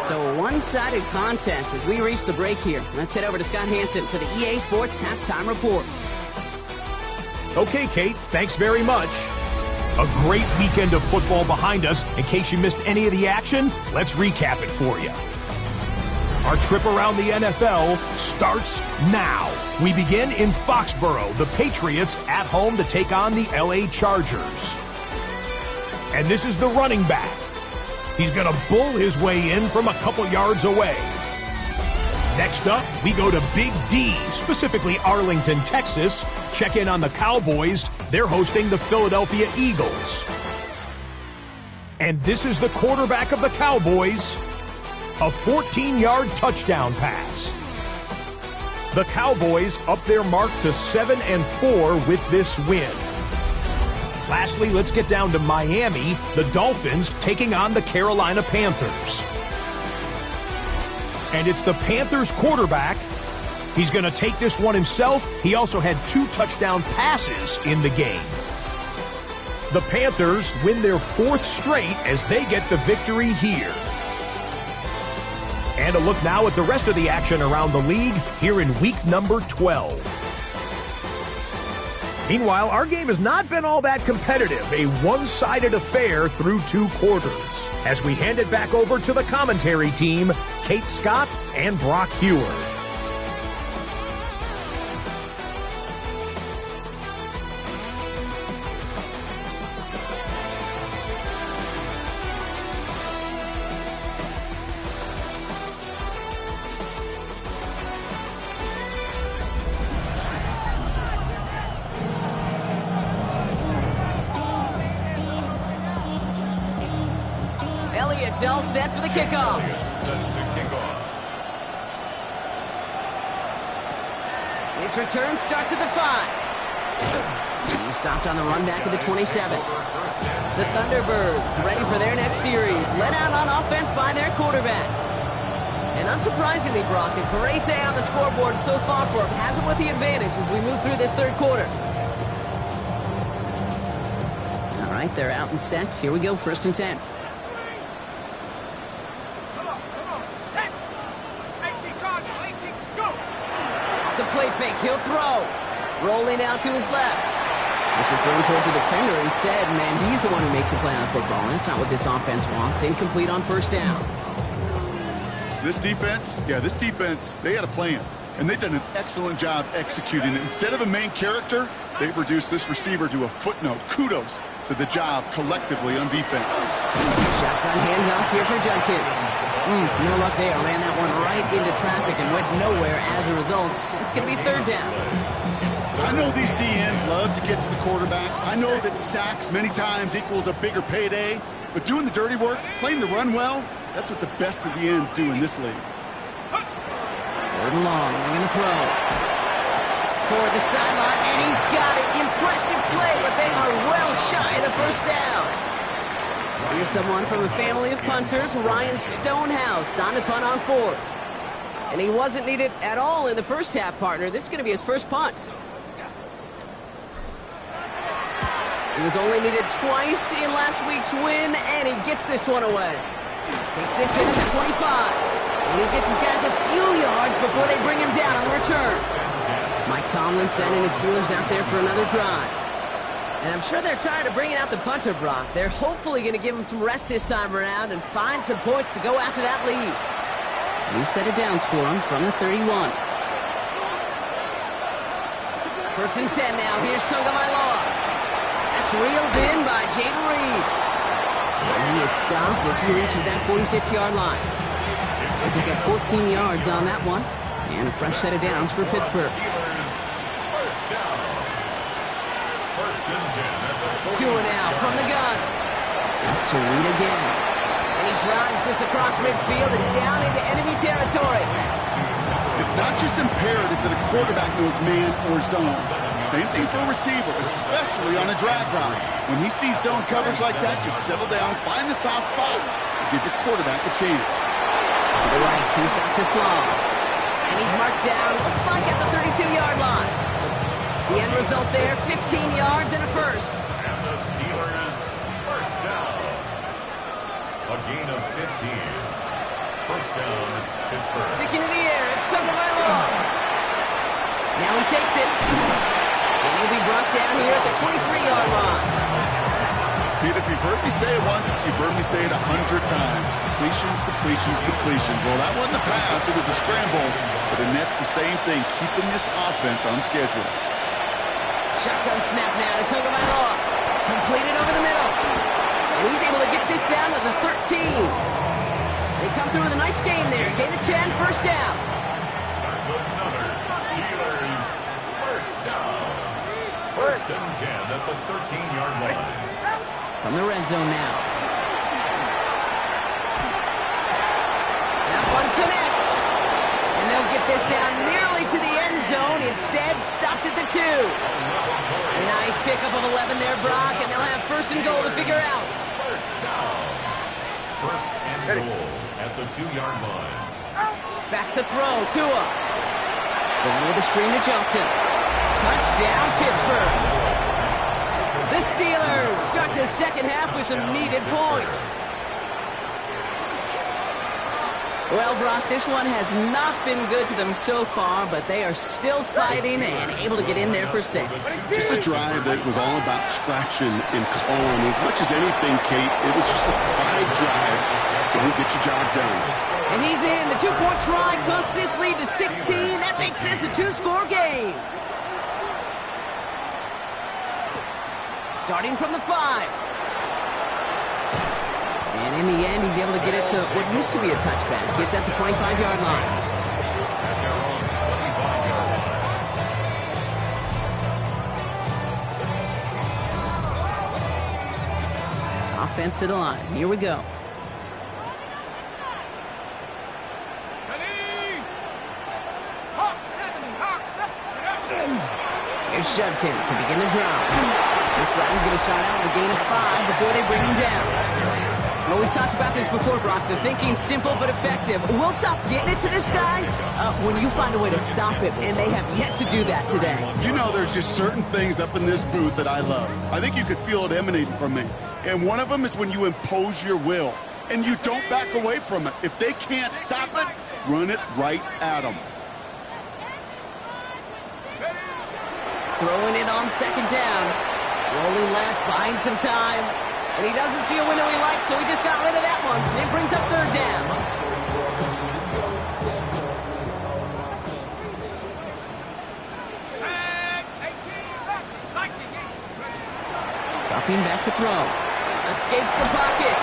So a one-sided contest as we reach the break here. Let's head over to Scott Hansen for the EA Sports Halftime Report. Okay, Kate, thanks very much. A great weekend of football behind us. In case you missed any of the action, let's recap it for you. Our trip around the NFL starts now. We begin in Foxborough, the Patriots at home to take on the LA Chargers. And this is the running back. He's going to bull his way in from a couple yards away. Next up, we go to Big D, specifically Arlington, Texas. Check in on the Cowboys. They're hosting the Philadelphia Eagles. And this is the quarterback of the Cowboys. A 14-yard touchdown pass. The Cowboys up their mark to 7-4 with this win. Lastly, let's get down to Miami. The Dolphins taking on the Carolina Panthers. And it's the Panthers quarterback, He's going to take this one himself. He also had 2 touchdown passes in the game. The Panthers win their 4th straight as they get the victory here. And a look now at the rest of the action around the league here in week number 12. Meanwhile, our game has not been all that competitive, a one-sided affair through 2 quarters. As we hand it back over to the commentary team, Kate Scott and Brock Hewer. It's all set for the kickoff. Set to kick off. His return starts at the 5. He's stopped on the run back at the 27. The Thunderbirds ready for their next series, led out on offense by their quarterback. And unsurprisingly, Brock, a great day on the scoreboard so far for him. Has him with the advantage as we move through this 3rd quarter. All right, they're out and set. Here we go, 1st and 10. Play fake, he'll throw. Rolling out to his left. This is thrown towards a defender instead, man. He's the one who makes a play on football, and that's not what this offense wants. Incomplete on 1st down. This defense, they had a plan, and they've done an excellent job executing it. Instead of a main character, they've reduced this receiver to a footnote. Kudos to the job collectively on defense. Shotgun handoff here for Judkins. No luck there. Ran that one right into traffic and went nowhere as a result. It's going to be 3rd down. I know these DNs love to get to the quarterback. I know that sacks many times equals a bigger payday. But doing the dirty work, playing the run well, that's what the best of the ends do in this league. 3rd and long. They're going to throw. Toward the sideline, and he's got it. Impressive play, but they are well shy of the 1st down. Here's someone from a family of punters, Ryan Stonehouse, on to punt on 4th. And he wasn't needed at all in the 1st half, partner. This is going to be his 1st punt. He was only needed twice in last week's win, and he gets this one away. Takes this in at the 25. And he gets his guys a few yards before they bring him down on the return. Mike Tomlin sending his Steelers out there for another drive. And I'm sure they're tired of bringing out the punter, Brock. They're hopefully going to give him some rest this time around and find some points to go after that lead. New set of downs for him from the 31. 1st and 10 now. Here's Tagovailoa. That's reeled in by Jaden Reed. And he is stopped as he reaches that 46-yard line. They pick up 14 yards on that one. And a fresh set of downs for Pittsburgh. 2 and out from the gun. That's to Reed again. And he drives this across midfield and down into enemy territory. It's not just imperative that a quarterback knows man or zone. Same thing for a receiver, especially on a drag route. When he sees zone coverage like that, just settle down, find the soft spot, and give your quarterback a chance. To the right, he's got to slow. And he's marked down, looks like at the 32-yard line. The end result there, 15 yards and a 1st. And the Steelers 1st down. A gain of 15. 1st down, Pittsburgh. Sticking in the air, it's Tagovailoa. Now he takes it. And he'll be brought down here at the 23-yard line. Pete, if you've heard me say it once, you've heard me say it 100 times. Completions, completions, completions. Well, that wasn't a pass, it was a scramble. But the Nets the same thing, keeping this offense on schedule. Shotgun snap now to Tagovailoa. Completed over the middle. And he's able to get this down to the 13. They come through with a nice gain there. Gain of 10, 1st down. That's another Steelers 1st down. 1st and 10 at the 13-yard line. From the red zone now. That one connects. And they'll get this down nearly to the end zone. Instead, stopped at the 2. A nice pickup of 11 there, Brock, and they'll have 1st and goal to figure out. 1st down. 1st and goal at the 2-yard line. Back to throw, Tua. Going with a screen to Johnson. Touchdown, Pittsburgh. The Steelers start the second half with some needed points. Well, Brock, this one has not been good to them so far, but they are still fighting and able to get in there for 6. Just a drive that was all about scratching and clawing. As much as anything, Kate, it was just a pride drive that will get your job done. And he's in. The 2-point try cuts this lead to 16. That makes this a 2-score game. Starting from the 5. And in the end, he's able to get it to what used to be a touchback. It's at the 25-yard line. Offense to the line. Here we go. Here's Judkins to begin the drive. This drive is going to start out with a gain of 5 before they bring him down. Well, we've talked about this before, Brock. The thinking's simple but effective. We'll stop getting it to this guy when you find a way to stop him, and they have yet to do that today. You know, there's just certain things up in this booth that I love. I think you could feel it emanating from me. And one of them is when you impose your will, and you don't back away from it. If they can't stop it, run it right at them. Throwing it on second down. Rolling left, buying some time. And he doesn't see a window he likes, so he just got rid of that one. It brings up third down. Dropping back to throw. Escapes the pocket.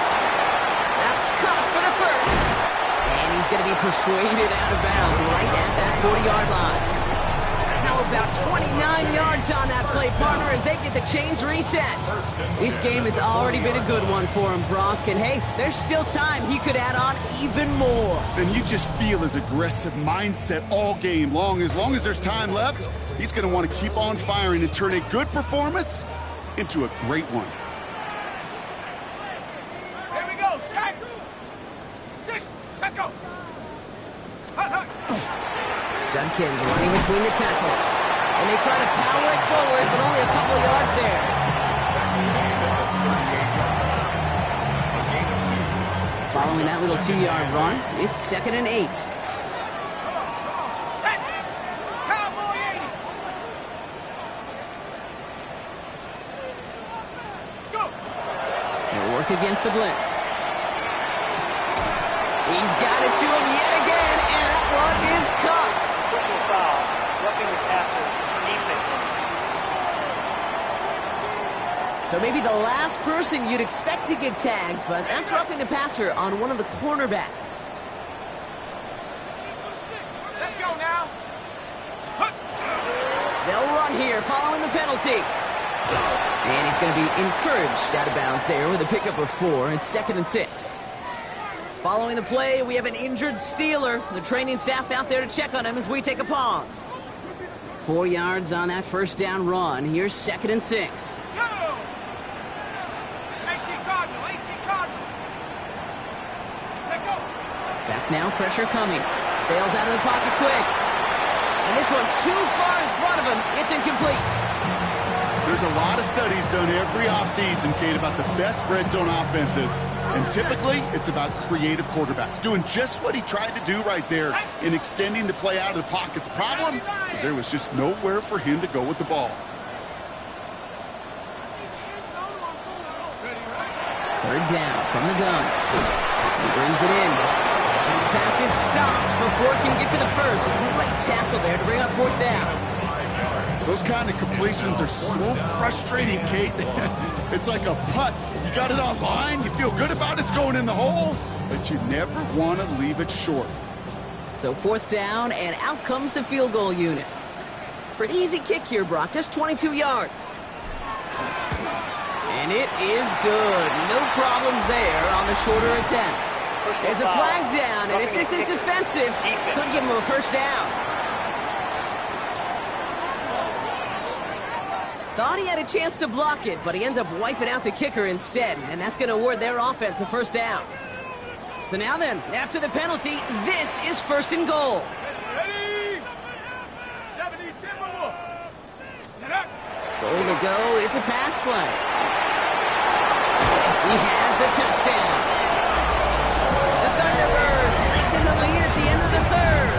That's caught for the first. And he's going to be persuaded out of bounds right at that 40-yard line. Now about 29 yards on that play, partner, as they get the chains reset. This game has already been a good one for him, Brock. And hey, there's still time. He could add on even more. And you just feel his aggressive mindset all game long. As long as there's time left, he's going to want to keep on firing and turn a good performance into a great one. Here we go, set. 6, set, go. Judkins running between the tackles. And they try to power it forward, but only a couple of yards there. Following that little 2-yard run, it's 2nd and 8. Set. Cowboy 80. Go. They'll work against the blitz. He's got it to him yet again, and that one is caught. Personal foul, roughing the passer, defense. So maybe the last person you'd expect to get tagged, but that's roughing the passer on one of the cornerbacks. Let's go now. They'll run here following the penalty. And he's going to be encouraged out of bounds there with a pickup of 4. It's 2nd and 6. Following the play, we have an injured Steeler. The training staff out there to check on him as we take a pause. 4 yards on that first down run. Here's 2nd and 6. Go. 18 Cardinal, 18 Cardinal. Let go. Back now, pressure coming. Bails out of the pocket quick. And this one too far in front of him. It's incomplete. There's a lot of studies done every offseason, Kate, about the best red zone offenses. And typically, it's about creative quarterbacks, doing just what he tried to do right there in extending the play out of the pocket. The problem is there was just nowhere for him to go with the ball. Third down from the gun. He brings it in. And the pass is stopped before it can get to the first. Great tackle there to bring up 4th down. Those kind of completions are so frustrating, Kate. It's like a putt. You got it on line, you feel good about it's going in the hole, but you never want to leave it short. So 4th down, and out comes the field goal unit. Pretty easy kick here, Brock, just 22 yards. And it is good. No problems there on the shorter attempt. There's a flag down, and if this is defensive, could give him a first down. Thought he had a chance to block it, but he ends up wiping out the kicker instead, and that's going to award their offense a first down. So now then, after the penalty, this is 1st and goal. Ready? Goal to go. It's a pass play. He has the touchdown. The Thunderbirds lengthen the lead at the end of the third.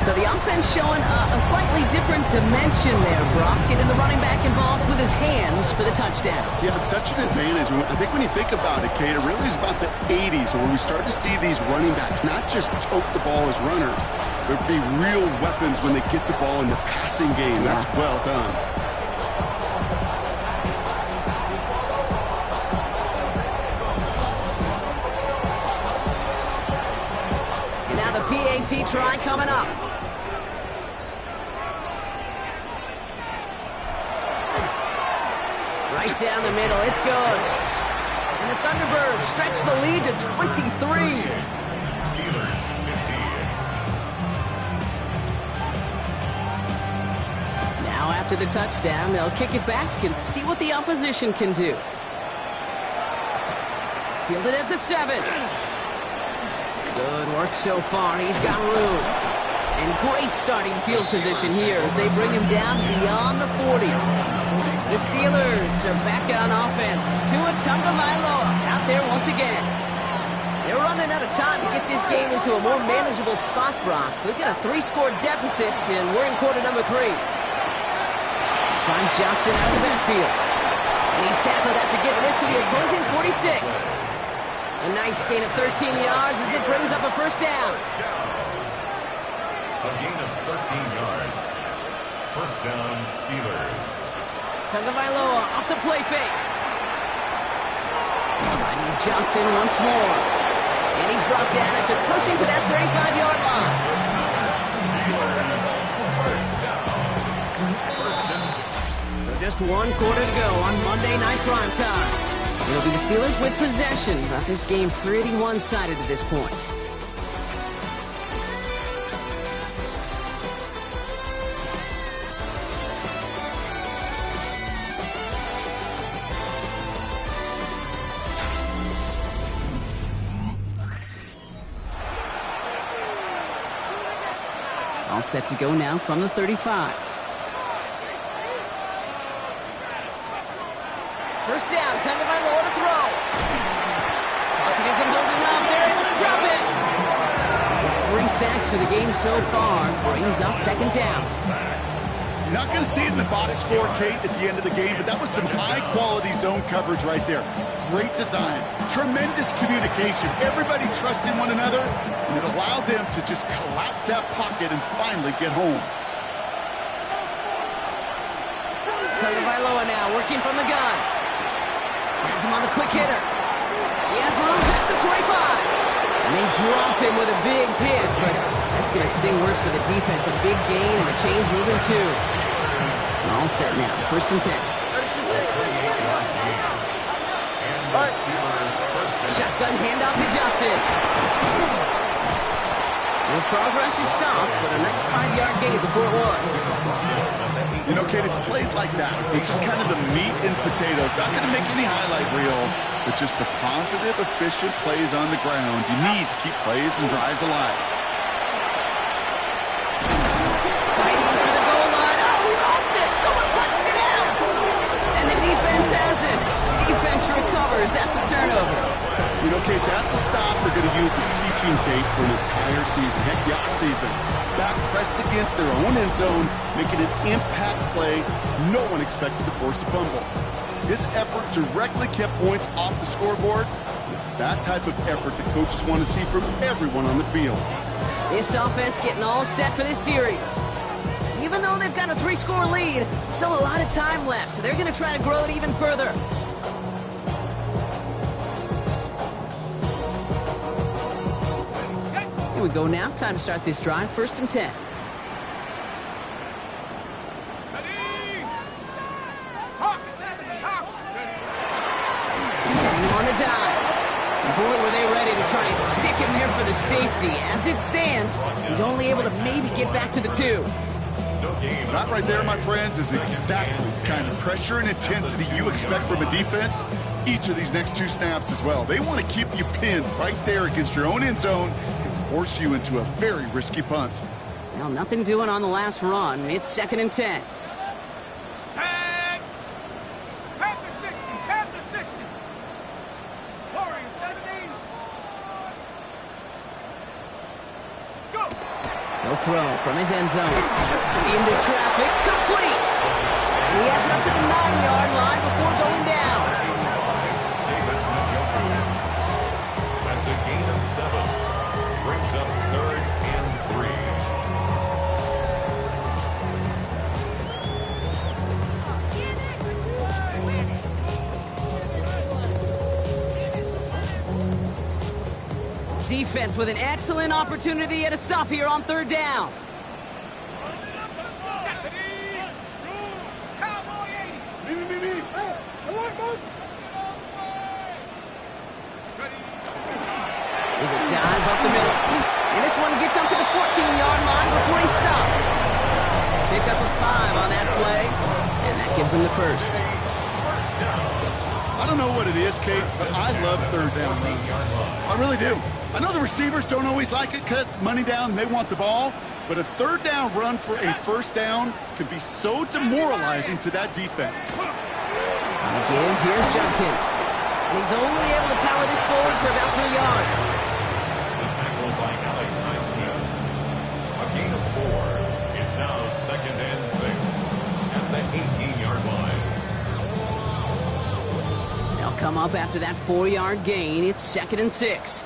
So the offense showing a slightly different dimension there, Brock. Getting the running back involved with his hands for the touchdown. Yeah, it's such an advantage. I think when you think about it, Kate, it really is about the 80s where we start to see these running backs not just tote the ball as runners. There'd be real weapons when they get the ball in the passing game. Yeah. That's well done. And now the PAT try coming up. Right down the middle, it's good. And the Thunderbirds stretch the lead to 23. Steelers 15. Now after the touchdown, they'll kick it back and see what the opposition can do. Fielded at the 7. Good work so far, he's got room. And great starting field position here as they bring him down beyond the 40. The Steelers are back on offense. ThunderBirds out there once again. They're running out of time to get this game into a more manageable spot, Brock. We've got a 3-score deficit, and we're in quarter number 3. Find Johnson out of the backfield. And he's tackled after getting this to the opposing 46. A nice gain of 13 yards as it brings up a first down. A gain of 13 yards. First down, Steelers. ThunderBirds off the play fake. Finding Johnson once more. And he's brought down after pushing to that 35-yard line. So just 1 quarter to go on Monday Night Primetime. It'll be the Steelers with possession, but this game pretty one-sided at this point. All set to go now from the 35. First down, ThunderBirds to throw. Pocket isn't holding up. They're able to drop it. It's 3 sacks for the game so far. Brings up second down. You're not going to see it in the box score, Kate, at the end of the game, but that was some high-quality zone coverage right there. Great design. Tremendous communication. Everybody trusting one another, and it allowed them to just collapse that pocket and finally get home. ThunderBirds now working from the gun. Has him on the quick hitter. He has room past the 25. And they drop him with a big hit, but that's going to sting worse for the defense. A big gain, and the chain's moving too. All set now. First and 10. Shotgun handoff to Johnson. His progress is stopped, but a nice 5-yard gain before it was. You know, Kate, it's plays like that. It's just kind of the meat and potatoes. Not going to make any highlight reel, but just the positive, efficient plays on the ground. You need to keep plays and drives alive. Fighting for the goal line. Oh, we lost it. Someone punched it out. And the defense has it. Defense recovers. That's a turnover. You know, Kate, that's a stop they're going to use as teaching tape for an entire season. Heck, the offseason. Back pressed against their own end zone, making an impact play. No one expected to force a fumble. His effort directly kept points off the scoreboard. It's that type of effort that coaches want to see from everyone on the field. This offense getting all set for this series. Even though they've got a 3-score lead, still a lot of time left, so they're going to try to grow it even further. Here we go now. Time to start this drive. First and 10. He's hitting him on the dive. Boy, were they ready to try and stick him there for the safety. As it stands, he's only able to maybe get back to the 2. That right there, my friends, is exactly the kind of pressure and intensity you expect from a defense. Each of these next 2 snaps as well. They want to keep you pinned right there against your own end zone and force you into a very risky punt. Well, nothing doing on the last run. It's 2nd and 10. Tag! Panther 60! Panther 60! Warrior 70! Go! He'll throw from his end zone. Into traffic. Complete! He has it up to the 9-yard line before going down. That's a gain of 7. Brings up 3rd and 3. Defense with an excellent opportunity at a stop here on 3rd down. There's a dive up the middle. And this one gets up to the 14-yard line before he stops. Pick up a 5 on that play, and that gives him the first. I don't know what it is, Kate, but I love 3rd down runs. I really do. I know the receivers don't always like it because it's money down and they want the ball, but a 3rd down run for a 1st down can be so demoralizing to that defense. On the give, here's Jenkins. And he's only able to power this forward for about 3 yards. The tackle by Alex Highsmith. A gain of 4. It's now 2nd and 6 at the 18-yard line. They'll come up after that 4-yard gain. It's 2nd and 6.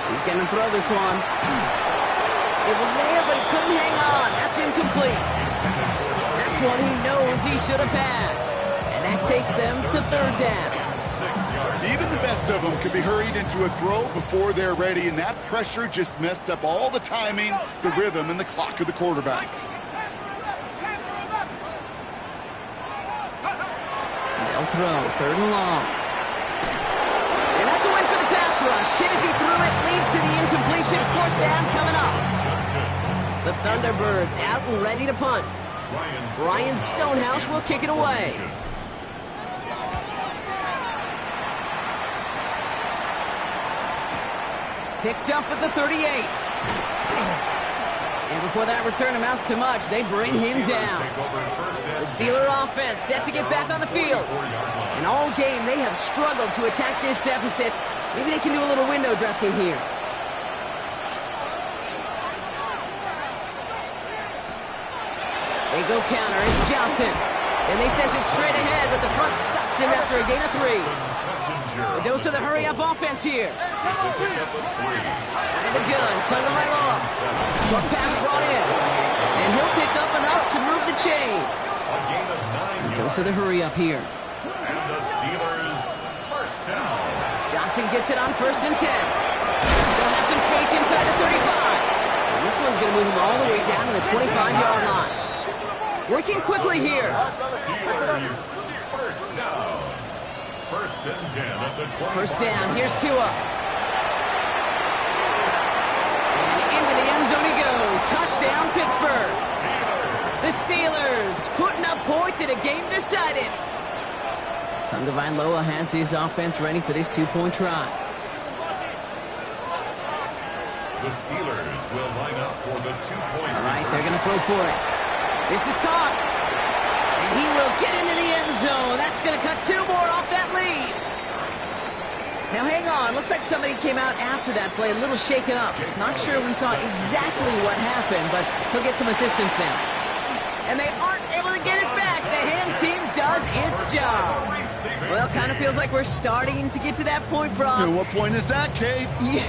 He's going to throw this one. It was there, but he couldn't hang on. That's incomplete. That's one he knows he should have had. And that takes them to 3rd down. Even the best of them can be hurried into a throw before they're ready, and that pressure just messed up all the timing, the rhythm, and the clock of the quarterback. They'll throw 3rd and long. And that's a win for the pass rush. Hit as he threw it, leads to the incompletion. 4th down coming up. The Thunderbirds out and ready to punt. Ryan Stonehouse will kick it away. Picked up at the 38. And before that return amounts to much, they bring him down. The Steeler offense set to get back on the field. And all game, they have struggled to attack this deficit. Maybe they can do a little window dressing here. They go counter. It's Johnson. And they sent it straight ahead, but the front stops him after a gain of 3. The dose of the hurry-up offense here. Out of the gun, ThunderBirds. Short pass brought in. And he'll pick up enough to move the chains. The dose of the hurry-up here. And the Steelers' first down. Johnson gets it on 1st and 10. Still has some space inside the 35. And this one's going to move him all the way down to the 25-yard line. Working quickly here. Steelers' first down. 1st and 10 at the 20. First down. Here's Tua. And into the end zone he goes. Touchdown, Pittsburgh. The Steelers putting up points in a game decided. Tagovailoa has his offense ready for this 2-point try. The Steelers will line up for the 2-point. All right, they're going to throw for it. This is caught. And he will get into the end zone. That's going to cut 2 more off that lead. Now, hang on. Looks like somebody came out after that play, a little shaken up. Not sure we saw exactly what happened, but he'll get some assistance now. And they aren't able to get it back. The hands team does its job. Well, kind of feels like we're starting to get to that point, Brock. And what point is that, Kate? You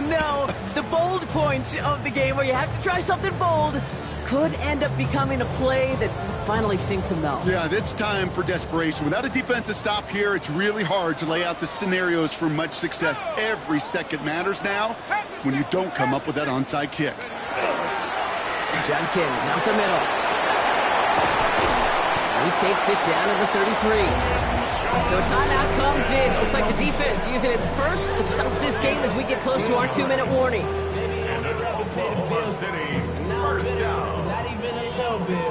know, the bold point of the game where you have to try something bold could end up becoming a play that finally sinks them, though. Yeah, it's time for desperation. Without a defensive stop here, it's really hard to lay out the scenarios for much success. Every second matters now when you don't come up with that onside kick. Jenkins out the middle. He takes it down to the 33. So a timeout comes in. Looks like the defense using its first stops this game as we get close to our 2-minute warning. And an Oklahoma City first down.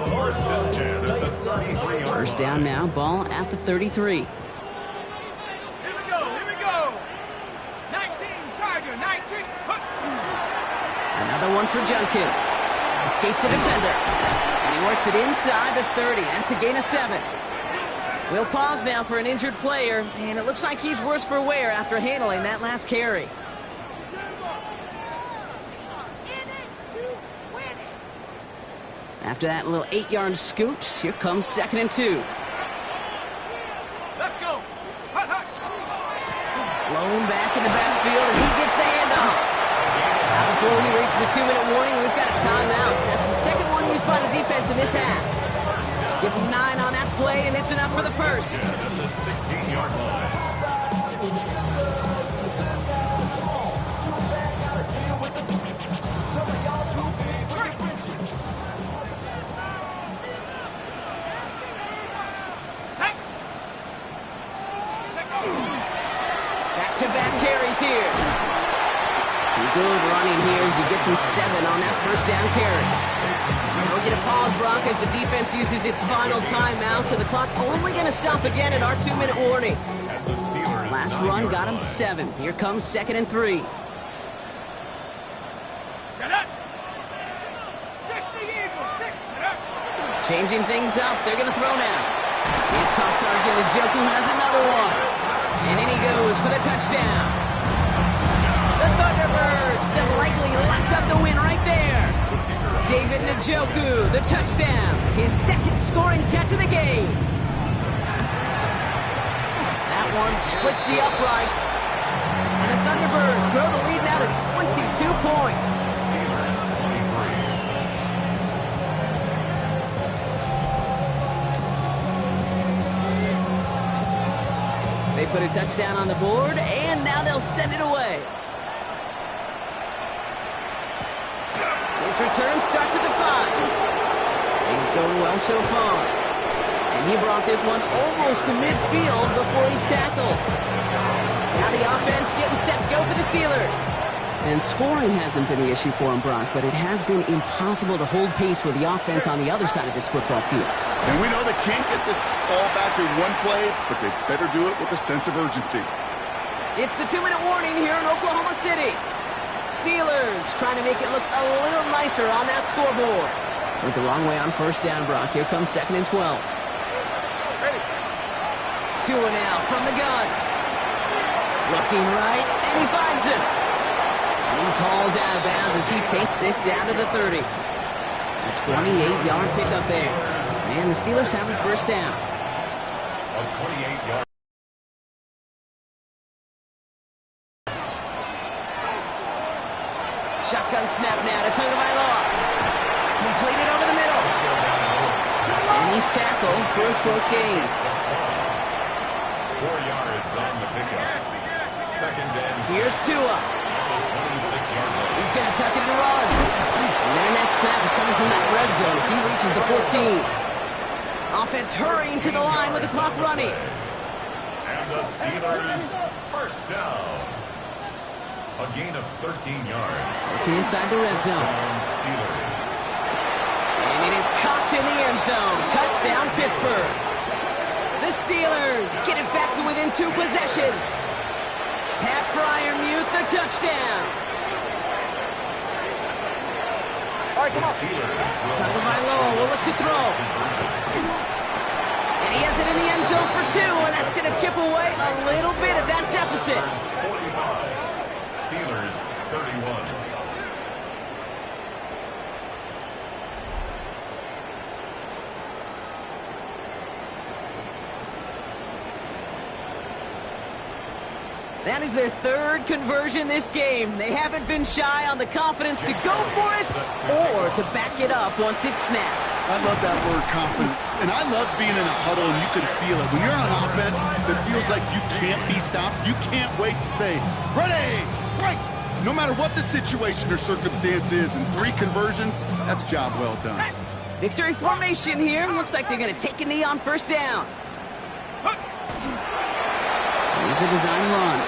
First and 10 at the 33. First down now, ball at the 33. Another one for Junkins. Escapes the defender. And he works it inside the 30. That's a gain of 7. We'll pause now for an injured player, and it looks like he's worse for wear after handling that last carry. After that little 8-yard scoot, here comes 2nd and 2. Let's go. Blown back in the backfield, and he gets the handoff. Now before we reach the 2-minute warning, we've got a timeout. That's the second one used by the defense in this half. Give them 9 on that play, and it's enough for the first. The 16-yard line. Back-to-back carries here. Some good running here as he gets him 7 on that first down carry. We'll get a pause, Brock, as the defense uses its final timeout, so the clock only going to stop again at our 2-minute warning. Last run got him 7. Here comes 2nd and 3. Changing things up. They're going to throw now. His top target, Njoku, has another one. And in he goes for the touchdown. The Thunderbirds have likely locked up the win right there. David Njoku, the touchdown. His second scoring catch of the game. That one splits the uprights. And the Thunderbirds grow the lead now to 22 points. They put a touchdown on the board, and now they'll send it away. His return starts at the 5. Things going well so far. And he brought this one almost to midfield before he's tackled. Now the offense getting set to go for the Steelers. And scoring hasn't been the issue for him, Brock, but it has been impossible to hold pace with the offense on the other side of this football field. And we know they can't get this all back in one play, but they better do it with a sense of urgency. It's the 2-minute warning here in Oklahoma City. Steelers trying to make it look a little nicer on that scoreboard. Went the wrong way on first down, Brock. Here comes 2nd and 12. Ready. Tua now from the gun. Looking right, and he finds him. And he's hauled out of bounds as he takes this down to the 30. A 28-yard pickup there. And the Steelers have a first down. A 28-yard. Shotgun snap now to Tagovailoa. Completed over the middle. And he's tackled for a short gain. 4 yards on the pickup. 2nd and 6. Here's Tua. 26-yard line. He's going to tuck it and run. And their next snap is coming from that red zone as he reaches the 14. Offense hurrying to the line with the clock running. And the Steelers first down. A gain of 13 yards. Looking inside the red zone. Steelers. And it is caught in the end zone. Touchdown, Pittsburgh. The Steelers get it back to within 2 possessions. Pat Fryermuth, the touchdown. All right, come on. Tagovailoa will look to throw. And he has it in the end zone for 2, and that's going to chip away a little bit of that deficit. 45. Steelers 31. That is their 3rd conversion this game. They haven't been shy on the confidence to go for it or to back it up once it's snapped. I love that word, confidence. And I love being in a huddle and you can feel it. When you're on offense that feels like you can't be stopped, you can't wait to say, ready, right. No matter what the situation or circumstance is, and 3 conversions, that's job well done. Victory formation here. Looks like they're going to take a knee on first down. It's a design run.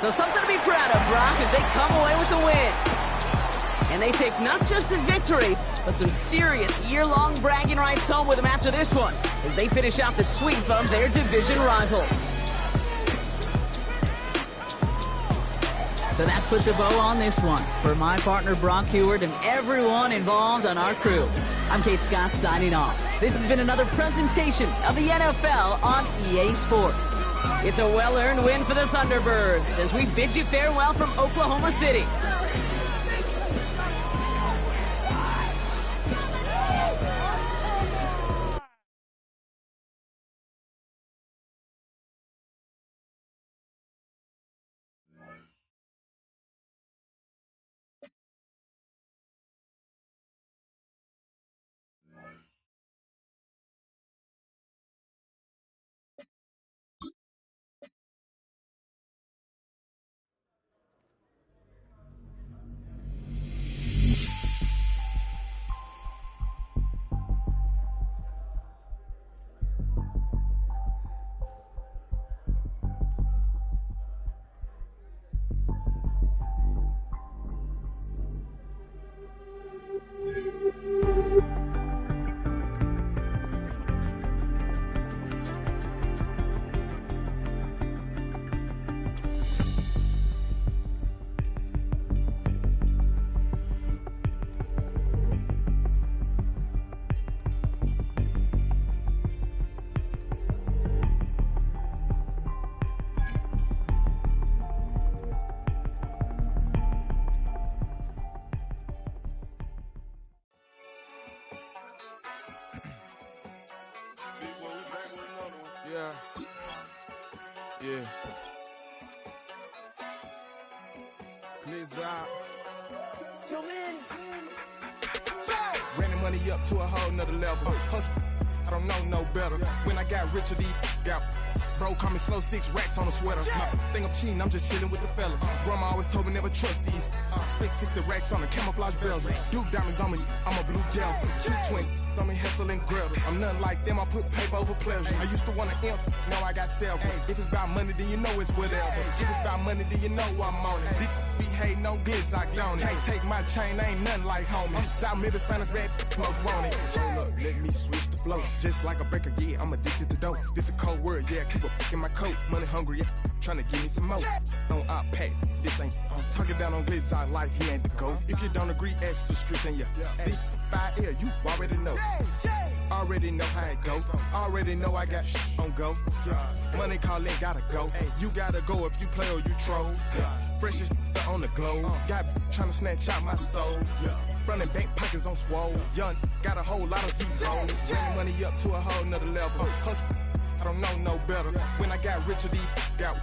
So something to be proud of, Brock, as they come away with the win. And they take not just the victory, but some serious year-long bragging rights home with them after this one, as they finish off the sweep of their division rivals. So that puts a bow on this one. For my partner Brock Heward and everyone involved on our crew, I'm Kate Scott signing off. This has been another presentation of the NFL on EA Sports. It's a well-earned win for the Thunderbirds as we bid you farewell from Oklahoma City. Yeah. Please out. Ran the money up to a whole nother level. Hustle, I don't know no better. When I got richer, got bro, call me slow 6 racks on a sweater. My think I'm cheating, I'm just chilling with the fellas. Grandma always told me never trust these. Spent 60 racks on the camouflage bells. Duke diamonds on me, I'm a blue devil. 220 on me, Hessel and Gretel. I'm nothing like them, I put paper over pleasure. I used to want to imp, now I got several. If it's about money, then you know it's whatever. If it's about money, then you know I'm on it. Be hating no glitz, I don't it. Can't take my chain, I ain't nothing like homie. South Middle Spanish red, most want it. Hold up, let me switch the flow. Just like a breaker, yeah, I'm addicted to dope. This a cold word, yeah, keep a in my coat. Money hungry, yeah, tryna give me some more. On our pack, this ain't talking down on glitz, I like he ain't the go. If you don't agree, ask the streets and yeah. This 5 air, you already know. Already know how it go. Already know I got on go. Money calling, gotta go. You gotta go if you play or you troll. Fresh as on the globe. Got tryna snatch out my soul. Running bank pockets on swole. Young, got a whole lot of zeros. Running money up to a whole nother level. Hustle, I don't know no better. When I got richer, got